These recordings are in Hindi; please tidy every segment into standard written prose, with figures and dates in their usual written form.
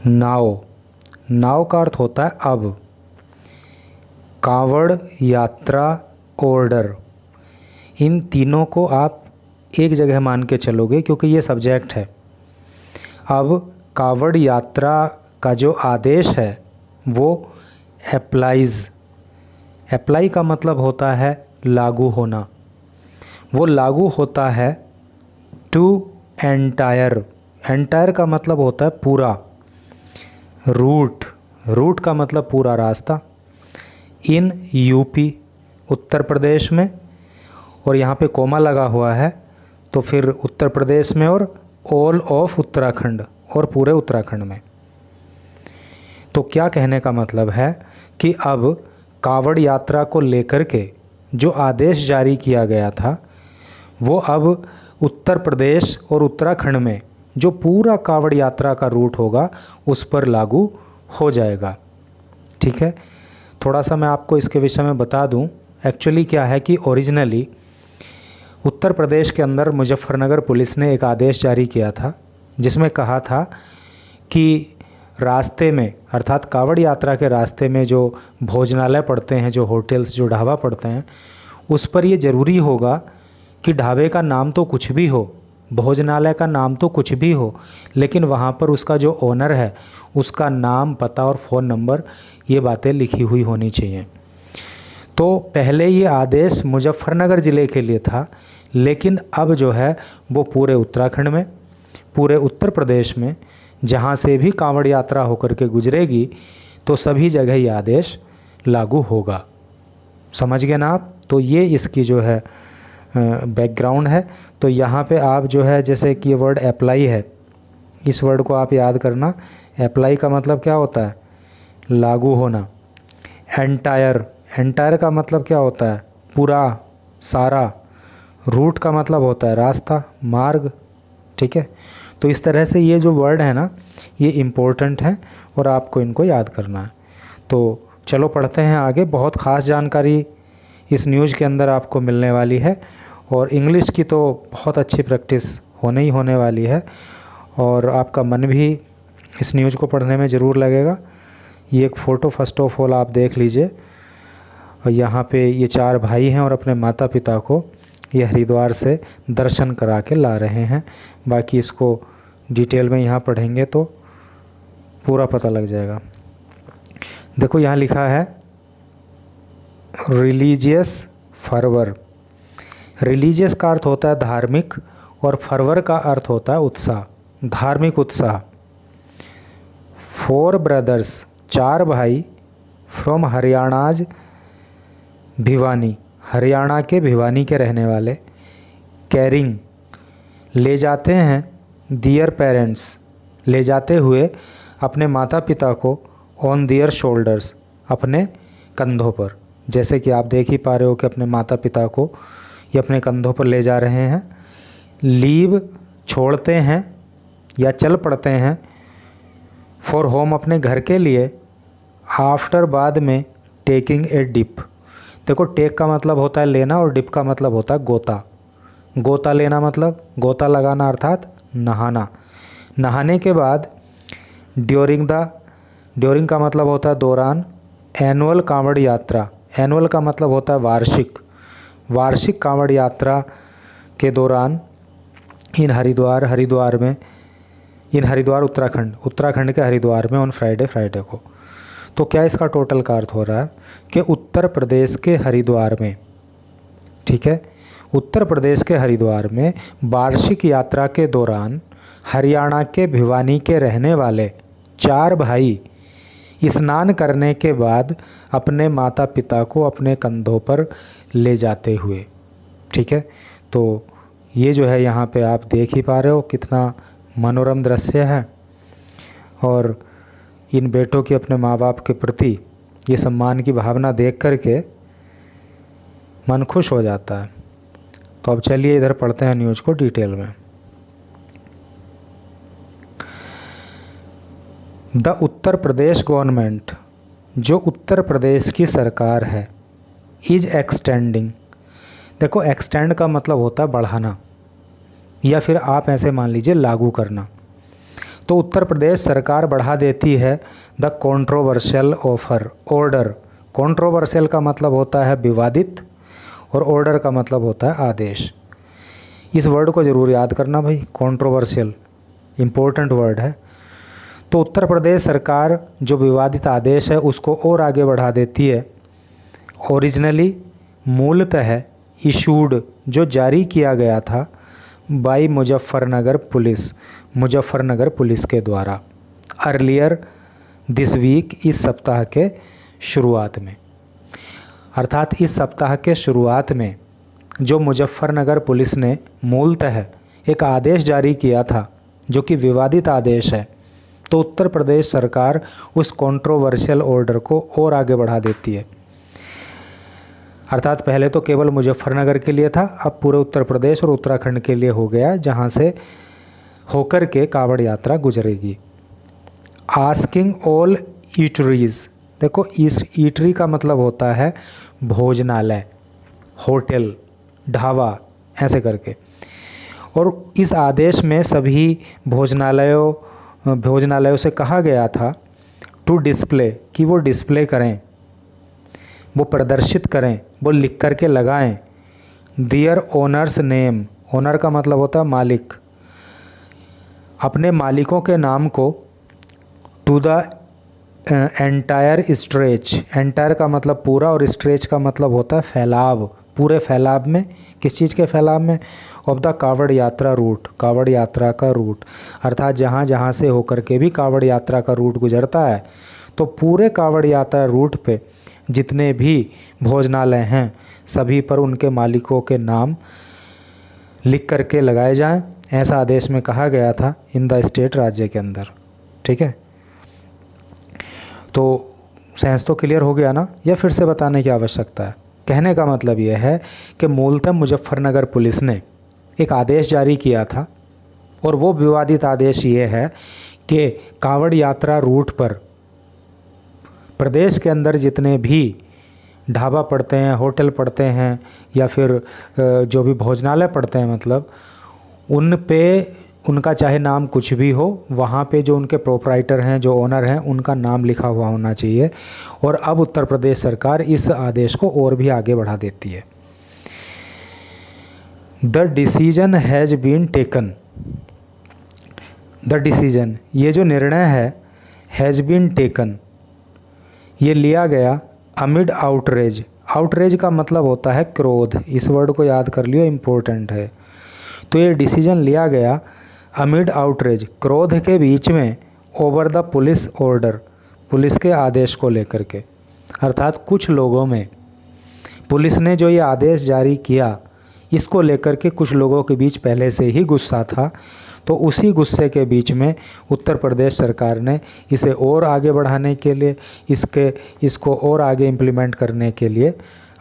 नाव, नाव का अर्थ होता है अब। कांवड़ यात्रा ऑर्डर, इन तीनों को आप एक जगह मान के चलोगे क्योंकि ये सब्जेक्ट है। अब कांवड़ यात्रा का जो आदेश है वो अप्लाइज, अप्लाई का मतलब होता है लागू होना, वो लागू होता है टू एंटायर, एंटायर का मतलब होता है पूरा। रूट, रूट का मतलब पूरा रास्ता। इन यूपी, उत्तर प्रदेश में, और यहाँ पे कोमा लगा हुआ है तो फिर उत्तर प्रदेश में, और ऑल ऑफ उत्तराखंड, और पूरे उत्तराखंड में। तो क्या कहने का मतलब है कि अब कांवड़ यात्रा को लेकर के जो आदेश जारी किया गया था वो अब उत्तर प्रदेश और उत्तराखंड में जो पूरा कांवड़ यात्रा का रूट होगा उस पर लागू हो जाएगा। ठीक है, थोड़ा सा मैं आपको इसके विषय में बता दूं। एक्चुअली क्या है कि ओरिजिनली उत्तर प्रदेश के अंदर मुजफ्फरनगर पुलिस ने एक आदेश जारी किया था जिसमें कहा था कि रास्ते में, अर्थात कांवड़ यात्रा के रास्ते में जो भोजनालय पड़ते हैं, जो होटल्स, जो ढाबा पड़ते हैं, उस पर ये ज़रूरी होगा कि ढाबे का नाम तो कुछ भी हो, भोजनालय का नाम तो कुछ भी हो, लेकिन वहाँ पर उसका जो ओनर है उसका नाम, पता और फ़ोन नंबर, ये बातें लिखी हुई होनी चाहिए। तो पहले ये आदेश मुजफ्फरनगर ज़िले के लिए था, लेकिन अब जो है वो पूरे उत्तराखंड में, पूरे उत्तर प्रदेश में जहाँ से भी कांवड़ यात्रा होकर के गुजरेगी तो सभी जगह ये आदेश लागू होगा। समझ गए ना आप? तो ये इसकी जो है बैकग्राउंड है। तो यहाँ पे आप जो है, जैसे कि ये वर्ड अप्लाई है, इस वर्ड को आप याद करना। अप्लाई का मतलब क्या होता है? लागू होना। एंटायर, एंटायर का मतलब क्या होता है? पूरा, सारा। रूट का मतलब होता है रास्ता, मार्ग। ठीक है, तो इस तरह से ये जो वर्ड है ना, ये इम्पोर्टेंट है और आपको इनको याद करना है। तो चलो पढ़ते हैं आगे। बहुत ख़ास जानकारी इस न्यूज़ के अंदर आपको मिलने वाली है, और इंग्लिश की तो बहुत अच्छी प्रैक्टिस होने ही होने वाली है, और आपका मन भी इस न्यूज़ को पढ़ने में ज़रूर लगेगा। ये एक फ़ोटो फर्स्ट ऑफ ऑल आप देख लीजिए, और यहाँ पे ये 4 भाई हैं और अपने माता पिता को ये हरिद्वार से दर्शन करा के ला रहे हैं। बाकी इसको डिटेल में यहाँ पढ़ेंगे तो पूरा पता लग जाएगा। देखो यहाँ लिखा है रिलीजियस फर्वर। रिलीजियस का अर्थ होता है धार्मिक, और फर्वर का अर्थ होता है उत्साह, धार्मिक उत्साह। 4 ब्रदर्स, 4 भाई, फ्रॉम हरियाणाज भिवानी, हरियाणा के भिवानी के रहने वाले, कैरिंग, ले जाते हैं, दियर पेरेंट्स, ले जाते हुए अपने माता पिता को, ऑन दियर शोल्डर्स, अपने कंधों पर। जैसे कि आप देख ही पा रहे हो कि अपने माता पिता को ये अपने कंधों पर ले जा रहे हैं। लीव, छोड़ते हैं या चल पड़ते हैं, फॉर होम, अपने घर के लिए, आफ्टर, बाद में, टेकिंग ए डिप। देखो टेक का मतलब होता है लेना, और डिप का मतलब होता है गोता। गोता लेना मतलब गोता लगाना, अर्थात नहाना। नहाने के बाद ड्यूरिंग द, ड्यूरिंग का मतलब होता है दौरान, एनुअल कांवड़ यात्रा, एनुअल का मतलब होता है वार्षिक, वार्षिक कांवड़ यात्रा के दौरान, इन हरिद्वार, हरिद्वार में, इन हरिद्वार उत्तराखंड, उत्तराखंड के हरिद्वार में, ऑन फ्राइडे, फ्राइडे को। तो क्या इसका टोटल का अर्थ हो रहा है कि उत्तर प्रदेश के हरिद्वार में, ठीक है, उत्तर प्रदेश के हरिद्वार में वार्षिक यात्रा के दौरान हरियाणा के भिवानी के रहने वाले 4 भाई स्नान करने के बाद अपने माता पिता को अपने कंधों पर ले जाते हुए। ठीक है, तो ये जो है यहाँ पे आप देख ही पा रहे हो कितना मनोरम दृश्य है, और इन बेटों की अपने माँ बाप के प्रति ये सम्मान की भावना देख करके मन खुश हो जाता है। तो अब चलिए इधर पढ़ते हैं न्यूज़ को डिटेल में। द उत्तर प्रदेश गवर्नमेंट, जो उत्तर प्रदेश की सरकार है, इज एक्सटेंडिंग। देखो एक्सटेंड का मतलब होता है बढ़ाना, या फिर आप ऐसे मान लीजिए लागू करना। तो उत्तर प्रदेश सरकार बढ़ा देती है द कंट्रोवर्शियल ऑर्डर। कंट्रोवर्शियल का मतलब होता है विवादित और ऑर्डर का मतलब होता है आदेश। इस वर्ड को ज़रूर याद करना भाई, कंट्रोवर्शियल इम्पोर्टेंट वर्ड है। तो उत्तर प्रदेश सरकार जो विवादित आदेश है उसको और आगे बढ़ा देती है। ओरिजिनली मूलतः इशूड जो जारी किया गया था बाई मुजफ्फरनगर पुलिस के द्वारा अर्लियर दिस वीक, इस सप्ताह के शुरुआत में। अर्थात इस सप्ताह के शुरुआत में जो मुजफ्फरनगर पुलिस ने मूलतः एक आदेश जारी किया था जो कि विवादित आदेश है, तो उत्तर प्रदेश सरकार उस कंट्रोवर्शियल ऑर्डर को और आगे बढ़ा देती है। अर्थात पहले तो केवल मुजफ्फरनगर के लिए था, अब पूरे उत्तर प्रदेश और उत्तराखंड के लिए हो गया, जहां से होकर के कावड़ यात्रा गुजरेगी। आस्किंग ऑल ईटरीज, देखो इस ईटरी का मतलब होता है भोजनालय, होटल, ढाबा, ऐसे करके। और इस आदेश में सभी भोजनालयों से कहा गया था टू डिस्प्ले, कि वो डिस्प्ले करें, वो प्रदर्शित करें, वो लिख करके लगाएं दियर ओनर्स नेम। ओनर का मतलब होता है मालिक, अपने मालिकों के नाम को to the entire stretch. Entire का मतलब पूरा और स्ट्रेच का मतलब होता है फैलाव, पूरे फैलाव में, किस चीज़ के फैलाव में, ऑफ द कावड़ यात्रा रूट, कावड़ यात्रा का रूट। अर्थात जहाँ जहाँ से होकर के भी कावड़ यात्रा का रूट गुजरता है, तो पूरे कावड़ यात्रा रूट पे जितने भी भोजनालय हैं सभी पर उनके मालिकों के नाम लिख करके लगाए जाएं, ऐसा आदेश में कहा गया था इन द स्टेट, राज्य के अंदर। ठीक है, तो सेंस तो क्लियर हो गया ना, या फिर से बताने की आवश्यकता है? कहने का मतलब यह है कि मूलतः मुजफ्फरनगर पुलिस ने एक आदेश जारी किया था, और वो विवादित आदेश ये है कि कावड़ यात्रा रूट पर प्रदेश के अंदर जितने भी ढाबा पड़ते हैं, होटल पड़ते हैं, या फिर जो भी भोजनालय पड़ते हैं, मतलब उन पे उनका चाहे नाम कुछ भी हो, वहाँ पे जो उनके प्रोप्राइटर हैं, जो ओनर हैं, उनका नाम लिखा हुआ होना चाहिए। और अब उत्तर प्रदेश सरकार इस आदेश को और भी आगे बढ़ा देती है। The decision has been taken, the decision, ये जो निर्णय है, हैज़ बीन टेकन, ये लिया गया अमिड आउटरेज। आउटरेज का मतलब होता है क्रोध, इस वर्ड को याद कर लियो, इम्पोर्टेंट है। तो ये डिसीजन लिया गया अमिड आउटरेज, क्रोध के बीच में, over the police order, police के आदेश को लेकर के। अर्थात कुछ लोगों में पुलिस ने जो ये आदेश जारी किया, इसको लेकर के कुछ लोगों के बीच पहले से ही गुस्सा था, तो उसी गुस्से के बीच में उत्तर प्रदेश सरकार ने इसे और आगे बढ़ाने के लिए, इसको और आगे इम्प्लीमेंट करने के लिए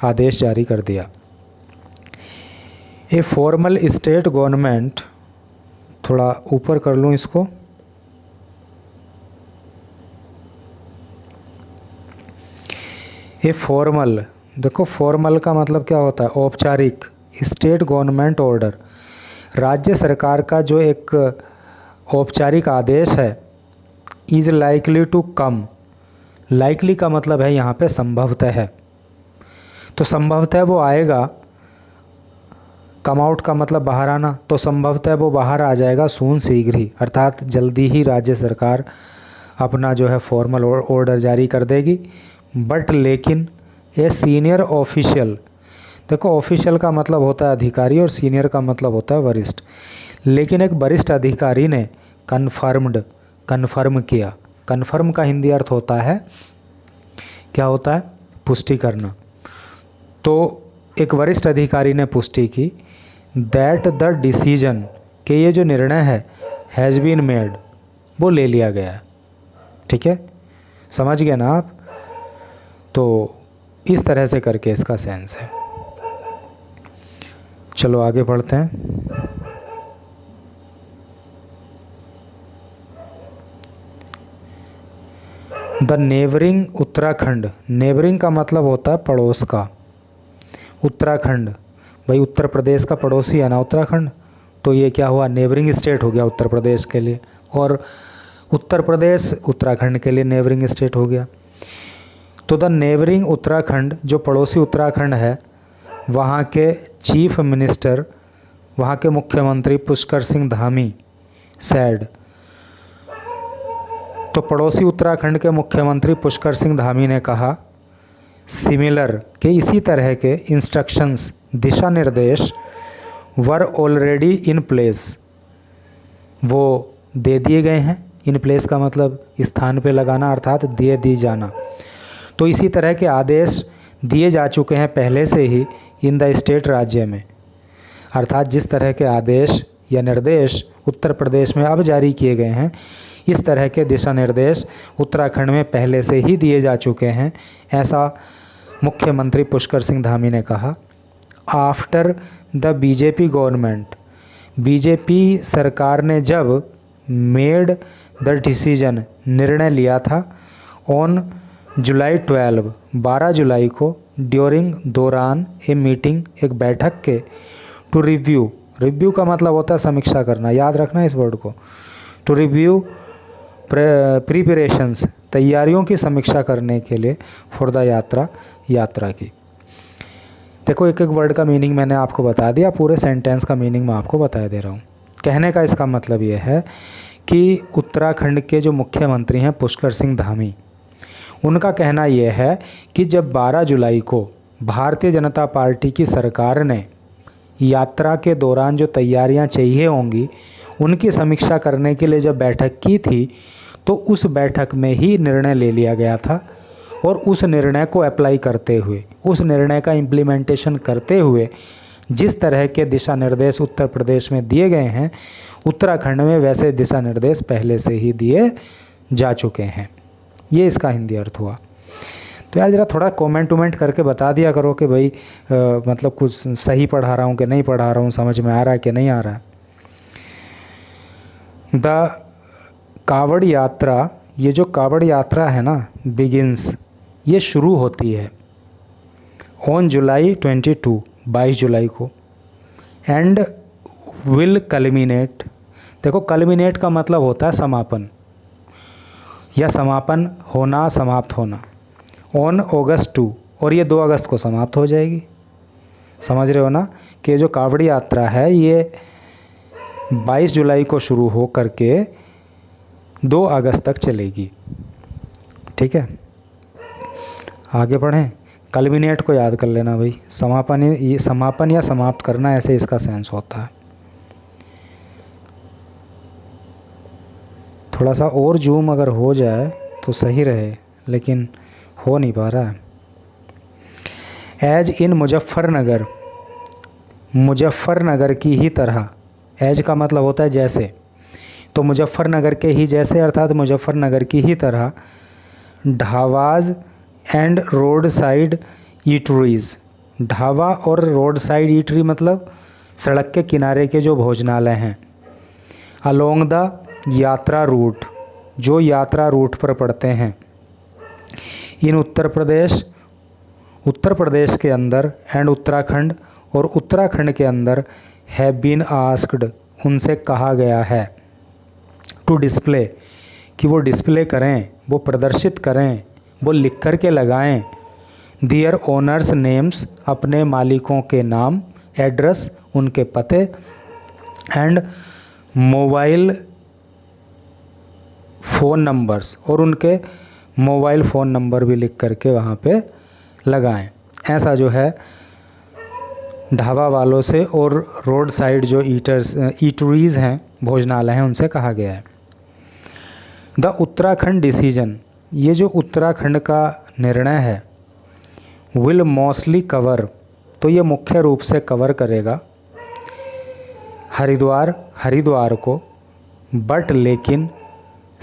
आदेश जारी कर दिया। ए फॉर्मल स्टेट गवर्नमेंट, थोड़ा ऊपर कर लूँ इसको, ए फॉर्मल, देखो फॉर्मल का मतलब क्या होता है, औपचारिक, स्टेट गवर्नमेंट ऑर्डर, राज्य सरकार का जो एक औपचारिक आदेश है, is likely to come. Likely का मतलब है यहाँ पे संभवतः है, तो संभवतः वो आएगा। कम आउट का मतलब बाहर आना, तो संभवतः वो बाहर आ जाएगा सून शीघ्र ही, अर्थात जल्दी ही राज्य सरकार अपना जो है फॉर्मल ऑर्डर जारी कर देगी। बट लेकिन ए सीनियर ऑफिशियल, देखो ऑफिशियल का मतलब होता है अधिकारी और सीनियर का मतलब होता है वरिष्ठ, लेकिन एक वरिष्ठ अधिकारी ने कन्फर्म किया। कन्फर्म का हिंदी अर्थ होता है, क्या होता है, पुष्टि करना। तो एक वरिष्ठ अधिकारी ने पुष्टि की दैट द डिसीजन, कि ये जो निर्णय है, हैज़ बीन मेड, वो ले लिया गया है। ठीक है, समझ गए ना आप? तो इस तरह से करके इसका सेंस है। चलो आगे बढ़ते हैं। द नेबरिंग उत्तराखंड, नेबरिंग का मतलब होता है पड़ोस का। उत्तराखंड, भाई उत्तर प्रदेश का पड़ोसी है ना उत्तराखंड, तो ये क्या हुआ, नेबरिंग स्टेट हो गया उत्तर प्रदेश के लिए। और उत्तर प्रदेश उत्तराखंड के लिए नेबरिंग स्टेट हो गया। तो द नेबरिंग उत्तराखंड, जो पड़ोसी उत्तराखंड है, वहाँ के चीफ मिनिस्टर, वहाँ के मुख्यमंत्री पुष्कर सिंह धामी सैड, तो पड़ोसी उत्तराखंड के मुख्यमंत्री पुष्कर सिंह धामी ने कहा सिमिलर के इसी तरह के इंस्ट्रक्शंस, दिशा निर्देश वर ऑलरेडी इन प्लेस, वो दे दिए गए हैं। इन प्लेस का मतलब स्थान पे लगाना अर्थात दे दी जाना। तो इसी तरह के आदेश दिए जा चुके हैं पहले से ही इन द स्टेट, राज्य में, अर्थात जिस तरह के आदेश या निर्देश उत्तर प्रदेश में अब जारी किए गए हैं, इस तरह के दिशा निर्देश उत्तराखंड में पहले से ही दिए जा चुके हैं, ऐसा मुख्यमंत्री पुष्कर सिंह धामी ने कहा। After the BJP government, BJP सरकार ने जब मेड द डिसीजन, निर्णय लिया था, ऑन जुलाई 12 जुलाई को, ड्यूरिंग, दौरान, ए मीटिंग, एक बैठक के, टू रिव्यू, रिव्यू का मतलब होता है समीक्षा करना, याद रखना इस वर्ड को, टू रिव्यू प्रिपरेशंस, तैयारियों की समीक्षा करने के लिए, फॉर द यात्रा की। देखो एक एक वर्ड का मीनिंग मैंने आपको बता दिया, पूरे सेंटेंस का मीनिंग मैं आपको बता दे रहा हूँ। कहने का इसका मतलब ये है कि उत्तराखंड के जो मुख्यमंत्री हैं पुष्कर सिंह धामी, उनका कहना यह है कि जब 12 जुलाई को भारतीय जनता पार्टी की सरकार ने यात्रा के दौरान जो तैयारियां चाहिए होंगी उनकी समीक्षा करने के लिए जब बैठक की थी, तो उस बैठक में ही निर्णय ले लिया गया था, और उस निर्णय को अप्लाई करते हुए, उस निर्णय का इम्प्लीमेंटेशन करते हुए जिस तरह के दिशा निर्देश उत्तर प्रदेश में दिए गए हैं, उत्तराखंड में वैसे दिशा निर्देश पहले से ही दिए जा चुके हैं। ये इसका हिंदी अर्थ हुआ। तो यार ज़रा थोड़ा कमेंट वमेंट करके बता दिया करो कि भाई मतलब कुछ सही पढ़ा रहा हूँ कि नहीं पढ़ा रहा हूँ, समझ में आ रहा है कि नहीं आ रहा है। द कावड़ यात्रा, ये जो कावड़ यात्रा है ना, बिगिंस, ये शुरू होती है ऑन जुलाई 22 जुलाई को, एंड विल कल्मिनेट, देखो कल्मिनेट का मतलब होता है समापन या समापन होना, समाप्त होना, ऑन अगस्त 2, और ये 2 अगस्त को समाप्त हो जाएगी। समझ रहे हो ना कि जो कावड़ी यात्रा है ये 22 जुलाई को शुरू हो करके 2 अगस्त तक चलेगी। ठीक है, आगे बढ़ें। कल्मिनेट को याद कर लेना भाई, समापन या समाप्त करना, ऐसे इसका सेंस होता है। थोड़ा सा और जूम अगर हो जाए तो सही रहे, लेकिन हो नहीं पा रहा है। एज इन मुजफ्फरनगर, मुजफ्फरनगर की ही तरह, एज का मतलब होता है जैसे, तो मुजफ्फरनगर के ही जैसे अर्थात मुजफ्फरनगर की ही तरह, dhabas and road side eateries, dhaba और रोड साइड ईटरी मतलब सड़क के किनारे के जो भोजनालय हैं, अलोंग द यात्रा रूट, जो यात्रा रूट पर पड़ते हैं, इन उत्तर प्रदेश के अंदर, एंड उत्तराखंड, और उत्तराखंड के अंदर, हैव बीन आस्क्ड, उनसे कहा गया है, टू डिस्प्ले, कि वो डिस्प्ले करें, वो प्रदर्शित करें, वो लिख कर के लगाएं, दियर ओनर्स नेम्स, अपने मालिकों के नाम, एड्रेस, उनके पते, एंड मोबाइल फ़ोन नंबर्स, और उनके मोबाइल फ़ोन नंबर भी लिख करके वहाँ पे लगाएं। ऐसा जो है ढाबा वालों से और रोड साइड जो ईटरीज़ हैं, भोजनालय हैं, उनसे कहा गया है। द उत्तराखंड डिसीजन, ये जो उत्तराखंड का निर्णय है, विल मोस्टली कवर, तो ये मुख्य रूप से कवर करेगा हरिद्वार को, बट लेकिन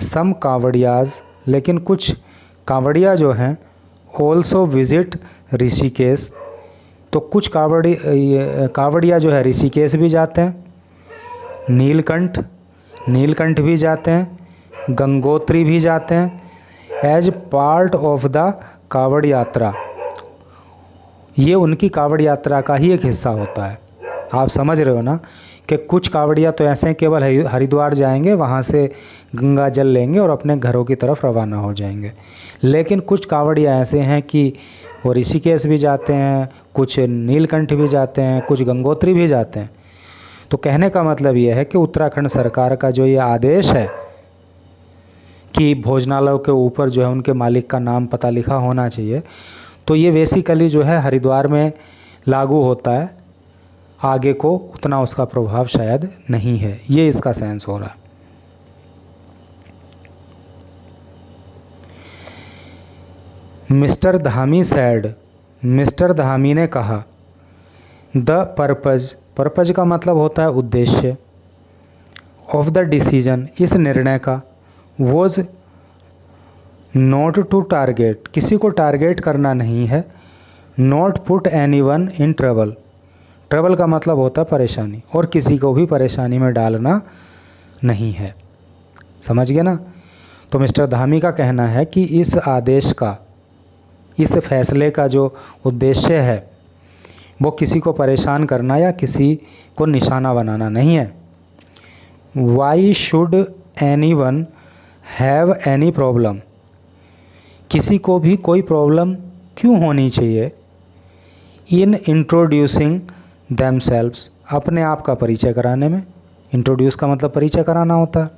सम कांवड़ियाज, लेकिन कुछ कांवड़िया जो हैं, ऑल्सो विज़िट ऋषिकेश, तो कुछ कांवड़िया जो है ऋषिकेश भी जाते हैं, नीलकंठ भी जाते हैं, गंगोत्री भी जाते हैं, एज पार्ट ऑफ द कावड़ यात्रा, ये उनकी कावड़ यात्रा का ही एक हिस्सा होता है। आप समझ रहे हो ना कि कुछ कावड़िया तो ऐसे केवल हरिद्वार जाएंगे, वहाँ से गंगा जल लेंगे और अपने घरों की तरफ रवाना हो जाएंगे, लेकिन कुछ कावड़िया ऐसे हैं कि वो ऋषिकेश भी जाते हैं, कुछ नीलकंठ भी जाते हैं, कुछ गंगोत्री भी जाते हैं। तो कहने का मतलब ये है कि उत्तराखंड सरकार का जो ये आदेश है कि भोजनालयों के ऊपर जो है उनके मालिक का नाम पता लिखा होना चाहिए, तो ये बेसिकली जो है हरिद्वार में लागू होता है, आगे को उतना उसका प्रभाव शायद नहीं है, ये इसका सेंस हो रहा है। Mister Dhami sad, mister Dhami ने कहा, द पर्पज का मतलब होता है उद्देश्य, ऑफ द डिसीजन इस निर्णय का, वॉज नॉट टू टारगेट किसी को टारगेट करना नहीं है, not put anyone in trouble, trouble का मतलब होता है परेशानी, और किसी को भी परेशानी में डालना नहीं है। समझ गए ना। तो मिस्टर धामी का कहना है कि इस आदेश का, इस फैसले का जो उद्देश्य है वो किसी को परेशान करना या किसी को निशाना बनाना नहीं है। Why should anyone have any problem, किसी को भी कोई प्रॉब्लम क्यों होनी चाहिए, इन इंट्रोड्यूसिंग देमसेल्व्स, अपने आप का परिचय कराने में। इंट्रोड्यूस का मतलब परिचय कराना होता है।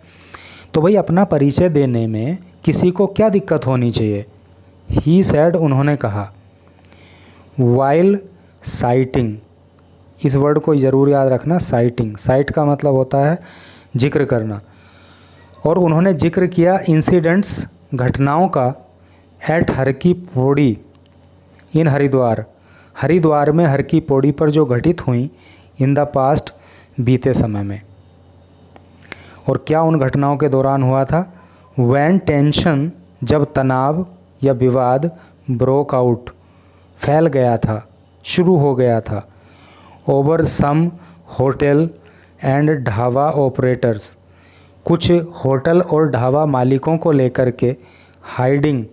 तो भाई अपना परिचय देने में किसी को क्या दिक्कत होनी चाहिए। ही सैड, उन्होंने कहा, वाइल साइटिंग, इस वर्ड को ज़रूर याद रखना, साइटिंग, साइट का मतलब होता है जिक्र करना, और उन्होंने जिक्र किया इंसिडेंट्स, घटनाओं का, एट हर की पौड़ी इन हरिद्वार, हरिद्वार में हर की पौड़ी पर जो घटित हुई, इन द पास्ट बीते समय में। और क्या उन घटनाओं के दौरान हुआ था, व्हेन टेंशन, जब तनाव या विवाद, ब्रोक आउट, फैल गया था, शुरू हो गया था, over some hotel and dhaba operators, कुछ होटल और ढाबा मालिकों को लेकर के, हाइडिंग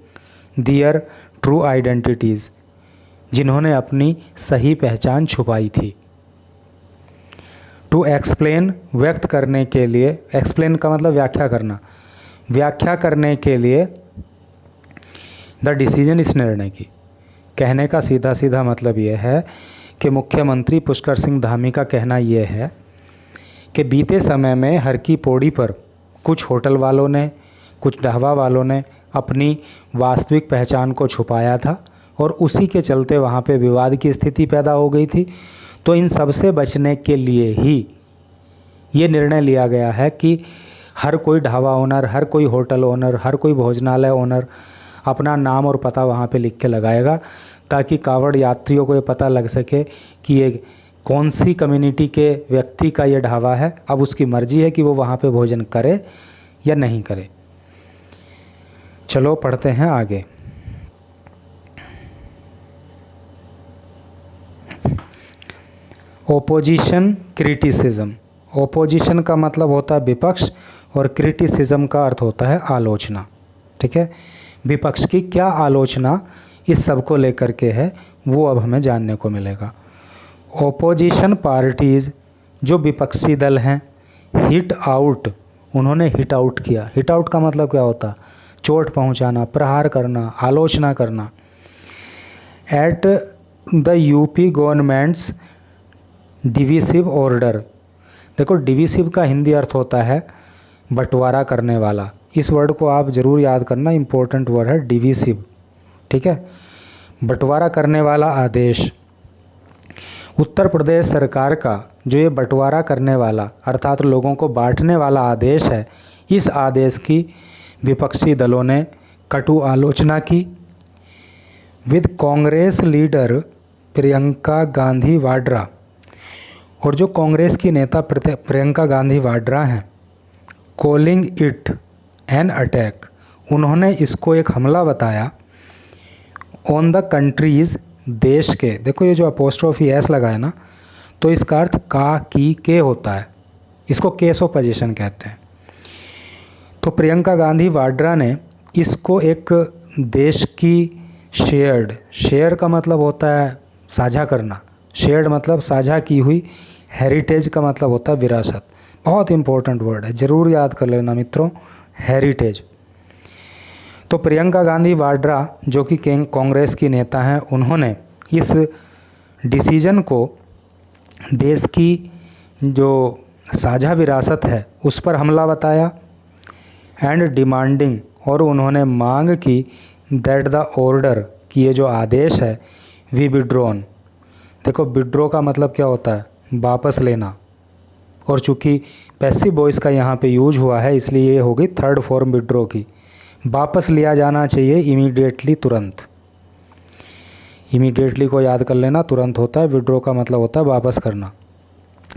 दियर ट्रू आइडेंटिटीज़, जिन्होंने अपनी सही पहचान छुपाई थी। टू एक्सप्लेन, व्यक्त करने के लिए, एक्सप्लेन का मतलब व्याख्या करना, व्याख्या करने के लिए, द डिसीजन, इस निर्णय की। कहने का सीधा सीधा मतलब ये है कि मुख्यमंत्री पुष्कर सिंह धामी का कहना ये है कि बीते समय में हर की पौड़ी पर कुछ होटल वालों ने, कुछ ढाबा वालों ने अपनी वास्तविक पहचान को छुपाया था, और उसी के चलते वहाँ पे विवाद की स्थिति पैदा हो गई थी। तो इन सब से बचने के लिए ही ये निर्णय लिया गया है कि हर कोई ढाबा ओनर, हर कोई होटल ओनर, हर कोई भोजनालय ओनर अपना नाम और पता वहाँ पे लिख के लगाएगा, ताकि कावड़ यात्रियों को ये पता लग सके कि ये कौन सी कम्युनिटी के व्यक्ति का ये ढाबा है। अब उसकी मर्जी है कि वो वहाँ पे भोजन करे या नहीं करे। चलो पढ़ते हैं आगे। ओपोजिशन क्रिटिसिज्म, ओपोजिशन का मतलब होता है विपक्ष, और क्रिटिसिज्म का अर्थ होता है आलोचना। ठीक है, विपक्ष की क्या आलोचना इस सब को लेकर के है वो अब हमें जानने को मिलेगा। ओपोजिशन पार्टीज़, जो विपक्षी दल हैं, हिट आउट, उन्होंने हिट आउट किया। हिट आउट का मतलब क्या होता है, चोट पहुंचाना, प्रहार करना, आलोचना करना। At the UP governments divisive order, देखो डिविसिव का हिंदी अर्थ होता है बंटवारा करने वाला। इस वर्ड को आप ज़रूर याद करना, इम्पोर्टेंट वर्ड है डिविसिव। ठीक है, बंटवारा करने वाला आदेश। उत्तर प्रदेश सरकार का जो ये बंटवारा करने वाला अर्थात लोगों को बांटने वाला आदेश है, इस आदेश की विपक्षी दलों ने कटु आलोचना की। विद कांग्रेस लीडर प्रियंका गांधी वाड्रा, और जो कांग्रेस की नेता प्रियंका गांधी वाड्रा हैं, कॉलिंग इट एन अटैक, उन्होंने इसको एक हमला बताया, ऑन द कंट्रीज़, देश के। देखो ये जो अपोस्ट्रोफी एस लगा है ना, तो इसका अर्थ का, की, के होता है, इसको केस ऑफ पोजीशन कहते हैं। तो प्रियंका गांधी वाड्रा ने इसको एक देश की शेयर्ड, शेयर का मतलब होता है साझा करना, शेयर्ड मतलब साझा की हुई, हेरिटेज का मतलब होता है विरासत। बहुत इंपॉर्टेंट वर्ड है, ज़रूर याद कर लेना मित्रों, हेरिटेज। तो प्रियंका गांधी वाड्रा जो कि कांग्रेस की नेता हैं, उन्होंने इस डिसीजन को देश की जो साझा विरासत है उस पर हमला बताया एंड डिमांडिंग, और उन्होंने मांग की दैट द ऑर्डर, कि ये जो आदेश है वी विड्रॉन। देखो विड्रॉ का मतलब क्या होता है, वापस लेना, और चूँकि पैसिव वॉइस का यहाँ पे यूज हुआ है इसलिए ये होगी थर्ड फॉर्म विड्रॉ की। वापस लिया जाना चाहिए इमीडिएटली, तुरंत। इमीडिएटली को याद कर लेना, तुरंत होता है। विड्रॉ का मतलब होता है वापस करना।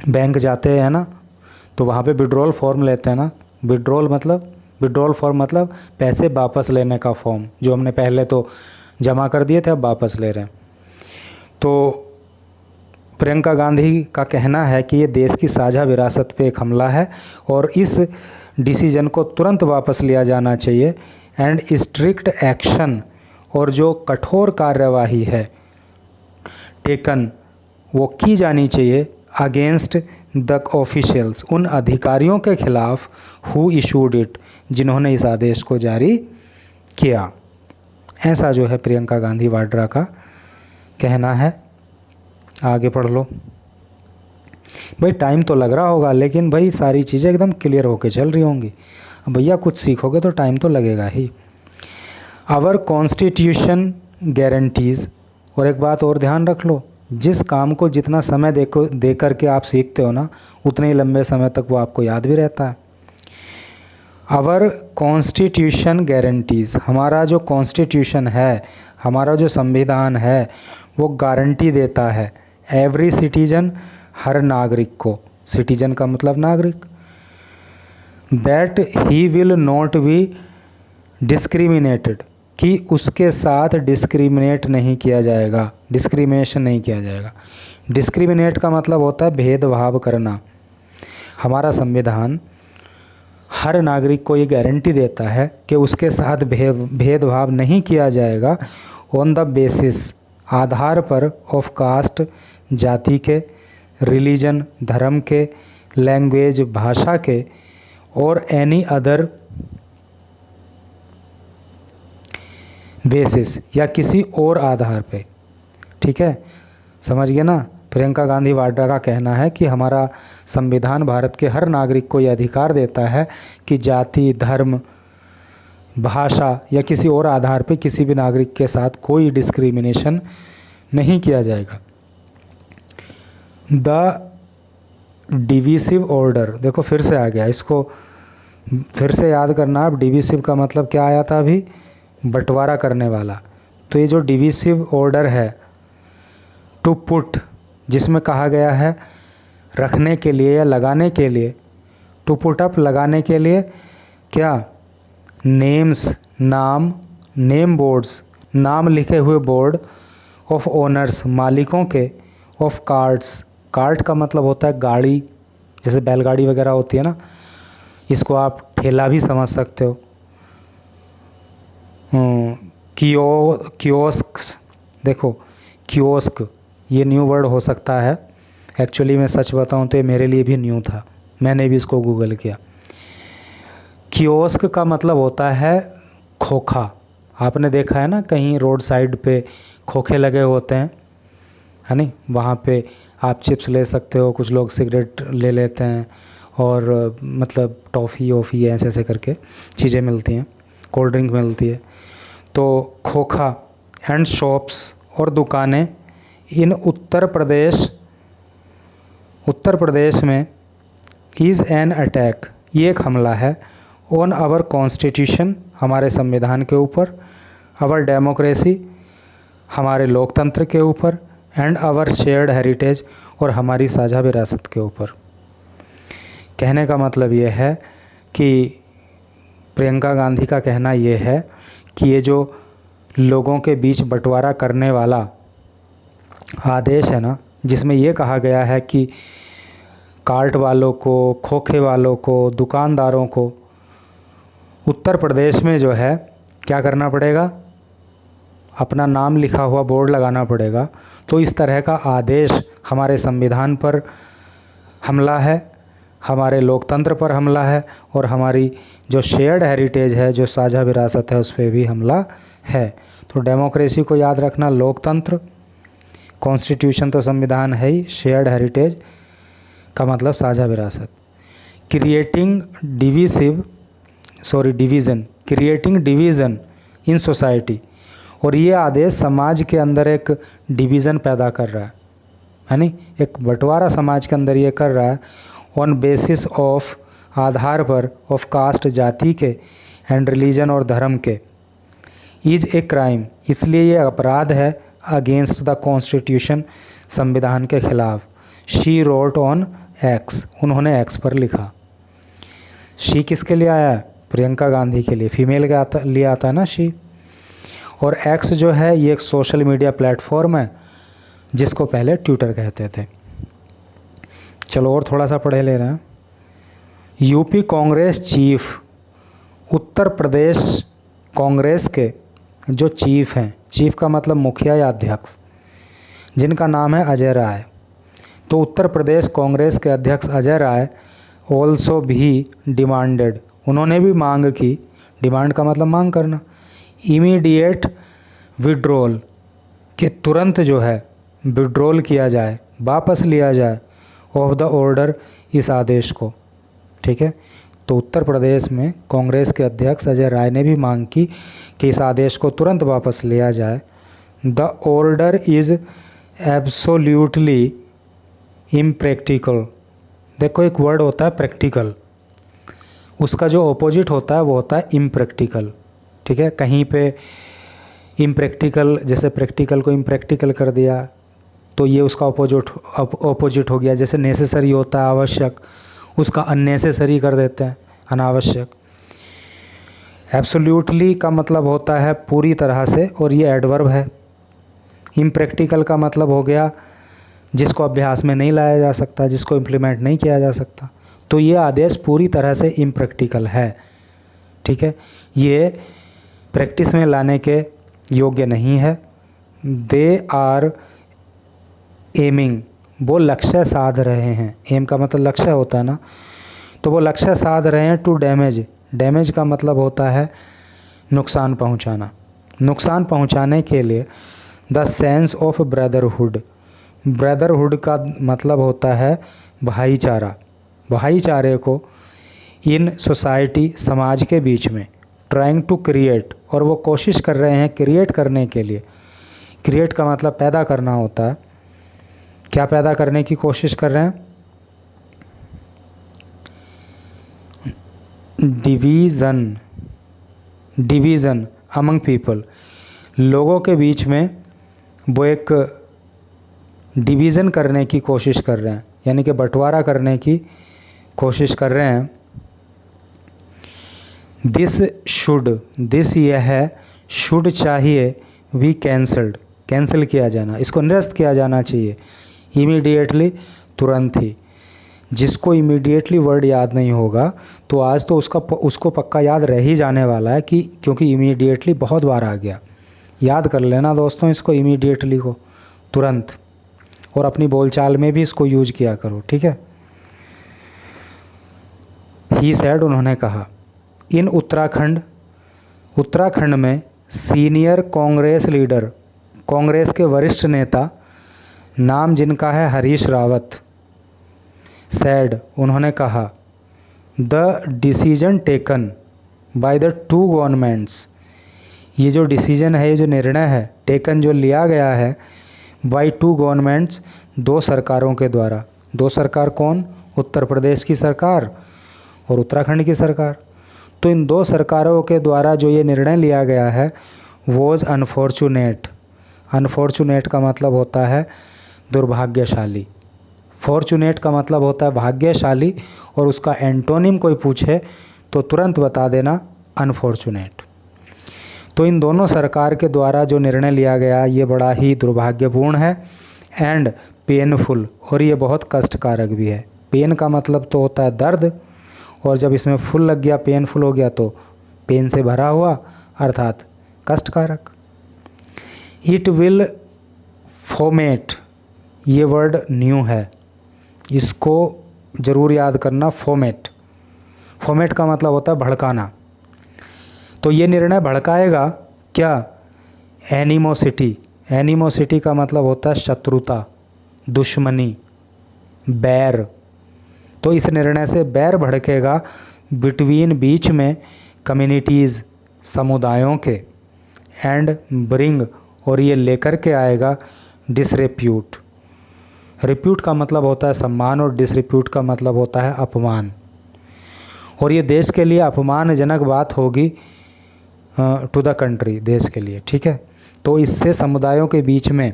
बैंक जाते हैं ना तो वहाँ पे विड्रॉल फॉर्म लेते हैं ना। विड्रॉल फॉर्म मतलब पैसे वापस लेने का फॉर्म, जो हमने पहले तो जमा कर दिए थे अब वापस ले रहे हैं। तो प्रियंका गांधी का कहना है कि ये देश की साझा विरासत पे एक हमला है और इस डिसीजन को तुरंत वापस लिया जाना चाहिए एंड स्ट्रिक्ट एक्शन, और जो कठोर कार्यवाही है टेकन वो की जानी चाहिए अगेंस्ट द ऑफिशियल्स, उन अधिकारियों के खिलाफ हु इशूड इट, जिन्होंने इस आदेश को जारी किया। ऐसा जो है प्रियंका गांधी वाड्रा का कहना है। आगे पढ़ लो भाई, टाइम तो लग रहा होगा लेकिन भाई सारी चीज़ें एकदम क्लियर होके चल रही होंगी। अब भैया कुछ सीखोगे तो टाइम तो लगेगा ही। आवर कॉन्स्टिट्यूशन गारंटीज़, और एक बात और ध्यान रख लो, जिस काम को जितना समय दे करके आप सीखते हो ना उतने ही लंबे समय तक वो आपको याद भी रहता है। आवर कॉन्स्टिट्यूशन गारंटीज़, हमारा जो कॉन्स्टिट्यूशन है, हमारा जो संविधान है वो गारंटी देता है एवरी सिटीजन, हर नागरिक को, सिटीजन का मतलब नागरिक, that he will not be discriminated, कि उसके साथ डिस्क्रिमिनेट नहीं किया जाएगा, डिस्क्रिमिनेशन नहीं किया जाएगा। डिस्क्रिमिनेट का मतलब होता है भेदभाव करना। हमारा संविधान हर नागरिक को ये गारंटी देता है कि उसके साथ भेदभाव नहीं किया जाएगा ऑन द बेसिस, आधार पर, ऑफ कास्ट, जाति के, रिलीजन, धर्म के, लैंग्वेज, भाषा के, और एनी अदर बेसिस, या किसी और आधार पे। ठीक है, समझ गए ना। प्रियंका गांधी वाड्रा का कहना है कि हमारा संविधान भारत के हर नागरिक को यह अधिकार देता है कि जाति, धर्म, भाषा या किसी और आधार पे किसी भी नागरिक के साथ कोई डिस्क्रिमिनेशन नहीं किया जाएगा। द डिविसिव ऑर्डर, देखो फिर से आ गया, इसको फिर से याद करना। अब डिविसिव का मतलब क्या आया था अभी, बंटवारा करने वाला। तो ये जो डिविसिव ऑर्डर है टू पुट, जिसमें कहा गया है रखने के लिए या लगाने के लिए, टू पुट अप, लगाने के लिए क्या, नेम्स, नाम, नेम बोर्ड्स, नाम लिखे हुए बोर्ड, ऑफ ओनर्स, मालिकों के, ऑफ कार्ट्स, कार्ट का मतलब होता है गाड़ी, जैसे बैलगाड़ी वगैरह होती है ना, इसको आप ठेला भी समझ सकते हो। कियोस्क, देखो कियोस्क ये न्यू वर्ड हो सकता है, एक्चुअली मैं सच बताऊं तो ये मेरे लिए भी न्यू था, मैंने भी इसको गूगल किया। कियोस्क का मतलब होता है खोखा। आपने देखा है ना कहीं रोड साइड पे खोखे लगे होते हैं, है नहीं, वहाँ पे आप चिप्स ले सकते हो, कुछ लोग सिगरेट ले लेते हैं, और मतलब टॉफ़ी वॉफ़ी ऐसे ऐसे करके चीज़ें मिलती हैं, कोल्ड ड्रिंक मिलती है। तो खोखा एंड शॉप्स और दुकानें इन उत्तर प्रदेश में इज़ एन अटैक, ये एक हमला है, ऑन आवर कॉन्स्टिट्यूशन, हमारे संविधान के ऊपर, आवर डेमोक्रेसी, हमारे लोकतंत्र के ऊपर, एंड आवर शेयर्ड हेरिटेज, और हमारी साझा विरासत के ऊपर। कहने का मतलब ये है कि प्रियंका गांधी का कहना ये है कि ये जो लोगों के बीच बंटवारा करने वाला आदेश है ना, जिसमें ये कहा गया है कि कार्ट वालों को, खोखे वालों को, दुकानदारों को उत्तर प्रदेश में जो है क्या करना पड़ेगा, अपना नाम लिखा हुआ बोर्ड लगाना पड़ेगा। तो इस तरह का आदेश हमारे संविधान पर हमला है, हमारे लोकतंत्र पर हमला है और हमारी जो शेयर्ड हेरिटेज है, जो साझा विरासत है, उस पर भी हमला है। तो डेमोक्रेसी को याद रखना, लोकतंत्र, कॉन्स्टिट्यूशन तो संविधान है ही, शेयर्ड हेरिटेज का मतलब साझा विरासत। क्रिएटिंग डिवीज़न इन सोसाइटी, और ये आदेश समाज के अंदर एक डिवीज़न पैदा कर रहा है नी, एक बंटवारा समाज के अंदर ये कर रहा है। ऑन बेसिस ऑफ, आधार पर, ऑफ कास्ट, जाति के, एंड रिलीजन, और धर्म के। इज ए क्राइम, इसलिए ये अपराध है। अगेंस्ट द कॉन्स्टिट्यूशन, संविधान के खिलाफ। शी रोट ऑन एक्स, उन्होंने एक्स पर लिखा। शी किसके लिए आया है? प्रियंका गांधी के लिए, फीमेल के लिए आता है ना शी। और एक्स जो है ये एक सोशल मीडिया प्लेटफॉर्म है जिसको पहले ट्विटर कहते थे। चलो और थोड़ा सा पढ़े ले रहे हैं। यूपी कांग्रेस चीफ, उत्तर प्रदेश कांग्रेस के जो चीफ हैं, चीफ का मतलब मुखिया या अध्यक्ष, जिनका नाम है अजय राय। तो उत्तर प्रदेश कांग्रेस के अध्यक्ष अजय राय ऑल्सो भी डिमांडेड, उन्होंने भी मांग की। डिमांड का मतलब मांग करना। इमीडिएट विड्रॉल, कि तुरंत जो है विड्रॉल किया जाए, वापस लिया जाए, ऑफ द ऑर्डर, इस आदेश को। ठीक है, तो उत्तर प्रदेश में कांग्रेस के अध्यक्ष अजय राय ने भी मांग की कि इस आदेश को तुरंत वापस लिया जाए। The order is absolutely impractical. देखो एक वर्ड होता है प्रैक्टिकल, उसका जो ऑपोजिट होता है वो होता है इम्प्रैक्टिकल। ठीक है, कहीं पे इम्प्रैक्टिकल, जैसे प्रैक्टिकल को इम्प्रैक्टिकल कर दिया तो ये उसका ऑपोजिट हो गया। जैसे नेसेसरी होता है आवश्यक, उसका अननेसेसरी कर देते हैं, अनावश्यक। एब्सोल्यूटली का मतलब होता है पूरी तरह से, और ये एडवर्ब है। इम्प्रैक्टिकल का मतलब हो गया जिसको अभ्यास में नहीं लाया जा सकता, जिसको इम्प्लीमेंट नहीं किया जा सकता। तो ये आदेश पूरी तरह से इम्प्रैक्टिकल है। ठीक है, ये प्रैक्टिस में लाने के योग्य नहीं है। दे आर एमिंग, वो लक्ष्य साध रहे हैं। एम का मतलब लक्ष्य होता है ना, तो वो लक्ष्य साध रहे हैं टू डैमेज। डैमेज का मतलब होता है नुकसान पहुंचाना। नुकसान पहुंचाने के लिए the sense of brotherhood. Brotherhood का मतलब होता है भाईचारा। भाईचारे को इन सोसाइटी, समाज के बीच में, ट्राइंग टू क्रिएट, और वो कोशिश कर रहे हैं क्रिएट करने के लिए। क्रिएट का मतलब पैदा करना होता है। क्या पैदा करने की कोशिश कर रहे हैं? डिवीज़न अमंग पीपल, लोगों के बीच में वो एक डिवीज़न करने की कोशिश कर रहे हैं, यानी कि बंटवारा करने की कोशिश कर रहे हैं। दिस यह है, शुड चाहिए, वी कैंसल्ड, कैंसिल किया जाना, इसको निरस्त किया जाना चाहिए। इमीडिएटली, तुरंत ही। जिसको इमीडिएटली वर्ड याद नहीं होगा तो आज तो उसको पक्का याद रह ही जाने वाला है, कि क्योंकि इमीडिएटली बहुत बार आ गया। याद कर लेना दोस्तों इसको, इमीडिएटली को, तुरंत, और अपनी बोलचाल में भी इसको यूज किया करो। ठीक है। ही सेड, उन्होंने कहा। इन उत्तराखंड में सीनियर कांग्रेस लीडर, कांग्रेस के वरिष्ठ नेता, नाम जिनका है हरीश रावत, सेड, उन्होंने कहा, the decision taken by the two governments, ये जो डिसीजन है, ये जो निर्णय है, टेकन जो लिया गया है, बाय टू गवर्नमेंट्स, दो सरकारों के द्वारा। दो सरकार कौन? उत्तर प्रदेश की सरकार और उत्तराखंड की सरकार। तो इन दो सरकारों के द्वारा जो ये निर्णय लिया गया है, वॉज अनफॉर्चुनेट। अनफॉर्चुनेट का मतलब होता है दुर्भाग्यशाली। फॉर्चुनेट का मतलब होता है भाग्यशाली, और उसका एंटोनिम कोई पूछे तो तुरंत बता देना अनफॉर्चुनेट। तो इन दोनों सरकार के द्वारा जो निर्णय लिया गया ये बड़ा ही दुर्भाग्यपूर्ण है, एंड पेनफुल, और ये बहुत कष्टकारक भी है। पेन का मतलब तो होता है दर्द, और जब इसमें फुल लग गया, पेनफुल हो गया, तो पेन से भरा हुआ, अर्थात कष्टकारक। इट विल फोमेट, ये वर्ड न्यू है, इसको ज़रूर याद करना, फोमेट। फोमेट का मतलब होता है भड़काना। तो ये निर्णय भड़काएगा क्या? एनिमोसिटी। एनिमोसिटी का मतलब होता है शत्रुता, दुश्मनी, बैर। तो इस निर्णय से बैर भड़केगा बिटवीन, बीच में, कम्युनिटीज़, समुदायों के, एंड ब्रिंग, और ये लेकर के आएगा डिसरेप्यूट। रिप्यूट का मतलब होता है सम्मान और डिसरिप्यूट का मतलब होता है अपमान। और ये देश के लिए अपमानजनक बात होगी टू द कंट्री, देश के लिए, ठीक है। तो इससे समुदायों के बीच में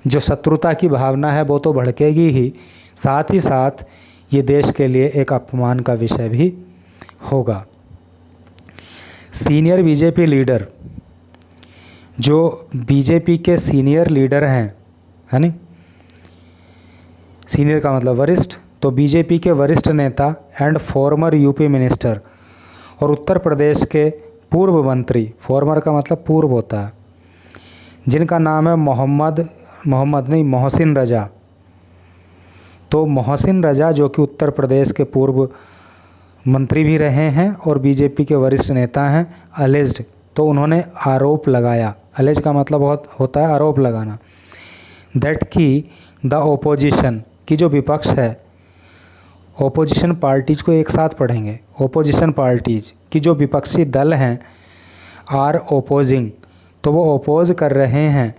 जो शत्रुता की भावना है वो तो भड़केगी ही, साथ ही साथ ये देश के लिए एक अपमान का विषय भी होगा। सीनियर बीजेपी लीडर, जो बीजेपी के सीनियर लीडर हैं, है नी, सीनियर का मतलब वरिष्ठ, तो बीजेपी के वरिष्ठ नेता एंड फॉर्मर यूपी मिनिस्टर और उत्तर प्रदेश के पूर्व मंत्री, फॉर्मर का मतलब पूर्व होता है, जिनका नाम है मोहसिन रजा। तो मोहसिन रजा जो कि उत्तर प्रदेश के पूर्व मंत्री भी रहे हैं और बीजेपी के वरिष्ठ नेता हैं, अलेज्ड, तो उन्होंने आरोप लगाया, अलेज का मतलब होता है आरोप लगाना, दैट की द ओपोजिशन, की जो विपक्ष है, ओपोजिशन पार्टीज को एक साथ पढ़ेंगे, ओपोजिशन पार्टीज की जो विपक्षी दल हैं, आर ओपोजिंग, तो वो ओपोज कर रहे हैं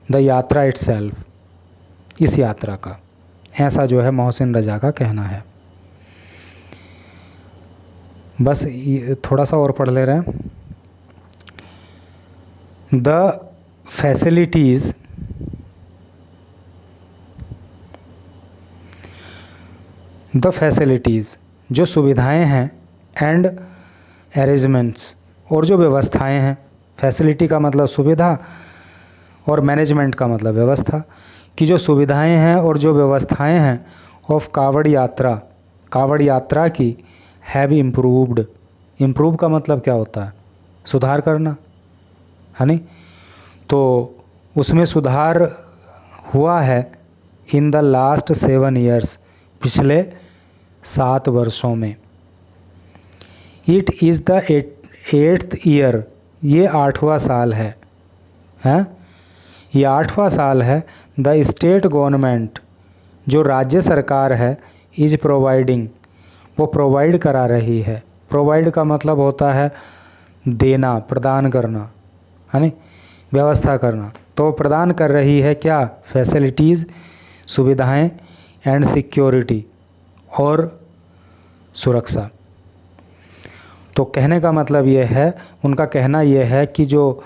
द यात्रा इटसेल्फ, इस यात्रा का, ऐसा जो है मोहसिन रजा का कहना है। बस थोड़ा सा और पढ़ ले रहे हैं। द फैसिलिटीज़ जो सुविधाएं हैं, एंड अरेंजमेंट्स, और जो व्यवस्थाएं हैं, फैसिलिटी का मतलब सुविधा और मैनेजमेंट का मतलब व्यवस्था, की जो सुविधाएं हैं और जो व्यवस्थाएं हैं, ऑफ कावड़ यात्रा की, हैव इम्प्रूव्ड। इम्प्रूव का मतलब क्या होता है? सुधार करना, है नी। तो उसमें सुधार हुआ है इन द लास्ट 7 years, पिछले 7 वर्षों में। It is the 8th year, ये 8वां साल है, हैं, ये 8वां साल है। द स्टेट गवर्नमेंट, जो राज्य सरकार है, इज प्रोवाइडिंग, वो प्रोवाइड करा रही है। प्रोवाइड का मतलब होता है देना, प्रदान करना, है नी, व्यवस्था करना। तो प्रदान कर रही है क्या? फैसिलिटीज़, सुविधाएं, एंड सिक्योरिटी, और सुरक्षा। तो कहने का मतलब ये है, उनका कहना ये है कि जो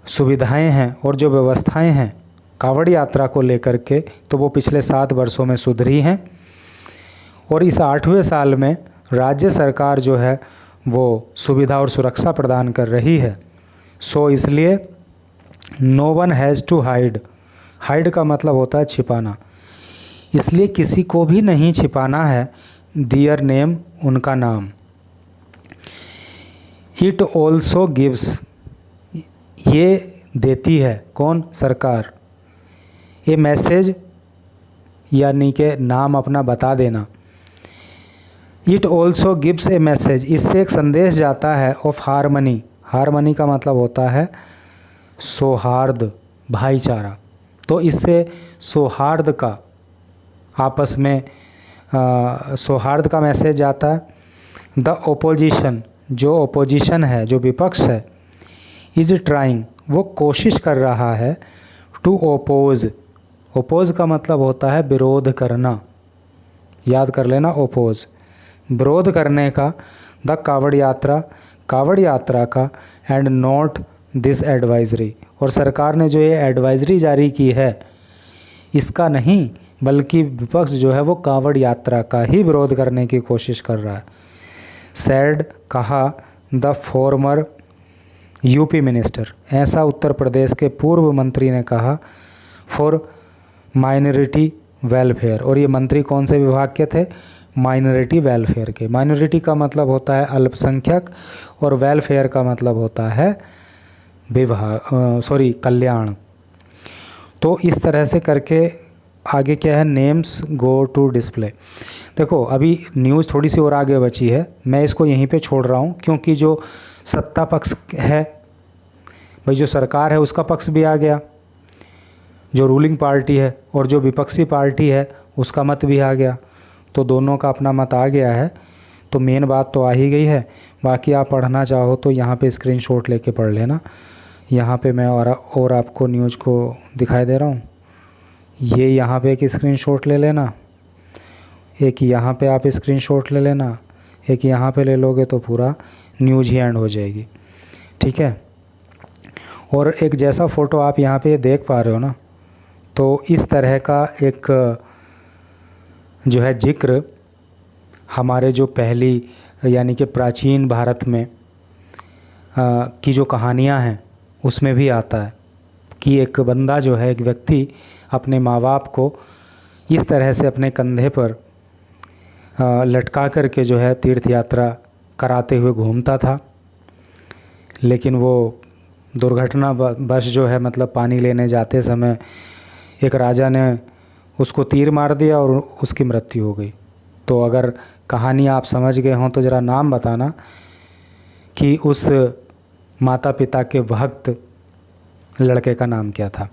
सुविधाएं हैं और जो व्यवस्थाएं हैं कावड़ यात्रा को लेकर के, तो वो पिछले 7 वर्षों में सुधरी हैं, और इस 8वें साल में राज्य सरकार जो है वो सुविधा और सुरक्षा प्रदान कर रही है। सो इसलिए no one has to hide, hide का मतलब होता है छिपाना, इसलिए किसी को भी नहीं छिपाना है दियर नेम, उनका नाम। इट ऑल्सो गिव्स, ये देती है, कौन? सरकार। ये मैसेज, यानी कि नाम अपना बता देना। It also gives A message, इससे एक संदेश जाता है, ऑफ हारमनी। हारमनी का मतलब होता है सौहार्द, भाईचारा। तो इससे सौहार्द का, आपस में सौहार्द का मैसेज जाता है। द ओपोजिशन, जो ओपोजिशन है, जो विपक्ष है, इज ट्राइंग, वो कोशिश कर रहा है, टू ओपोज। ओपोज का मतलब होता है विरोध करना, याद कर लेना, ओपोज, विरोध करने का। द कावड़ यात्रा का, एंड नॉट दिस एडवाइजरी, और सरकार ने जो ये एडवाइजरी जारी की है इसका नहीं, बल्कि विपक्ष जो है वो कावड़ यात्रा का ही विरोध करने की कोशिश कर रहा है। सैड, कहा, द फॉर्मर यूपी मिनिस्टर, ऐसा उत्तर प्रदेश के पूर्व मंत्री ने कहा, फॉर माइनॉरिटी वेलफेयर। और ये मंत्री कौन से विभाग के थे? माइनॉरिटी वेलफेयर के। माइनॉरिटी का मतलब होता है अल्पसंख्यक, और वेलफेयर का मतलब होता है कल्याण। तो इस तरह से करके आगे क्या है, नेम्स गो टू डिस्प्ले। देखो अभी न्यूज़ थोड़ी सी और आगे बची है, मैं इसको यहीं पे छोड़ रहा हूँ क्योंकि जो सत्ता पक्ष है भाई, जो सरकार है उसका पक्ष भी आ गया, जो रूलिंग पार्टी है, और जो विपक्षी पार्टी है उसका मत भी आ गया। तो दोनों का अपना मत आ गया है, तो मेन बात तो आ ही गई है। बाकी आप पढ़ना चाहो तो यहाँ पे स्क्रीनशॉट लेके पढ़ लेना। यहाँ पे मैं और आपको न्यूज़ को दिखाई दे रहा हूँ। ये यहाँ पे एक स्क्रीनशॉट ले लेना, एक यहाँ पे आप स्क्रीनशॉट ले लेना, एक यहाँ पे ले लोगे तो पूरा न्यूज़ ही एंड हो जाएगी। ठीक है। और एक जैसा फ़ोटो आप यहाँ पे देख पा रहे हो ना, तो इस तरह का एक जो है जिक्र हमारे जो पहली यानी कि प्राचीन भारत में की जो कहानियाँ हैं उसमें भी आता है कि एक बंदा जो है, एक व्यक्ति अपने माँ बाप को इस तरह से अपने कंधे पर लटका कर के जो है तीर्थ यात्रा कराते हुए घूमता था। लेकिन वो दुर्घटना बस जो है, मतलब पानी लेने जाते समय एक राजा ने उसको तीर मार दिया और उसकी मृत्यु हो गई। तो अगर कहानी आप समझ गए हों तो ज़रा नाम बताना कि उस माता पिता के भक्त लड़के का नाम क्या था।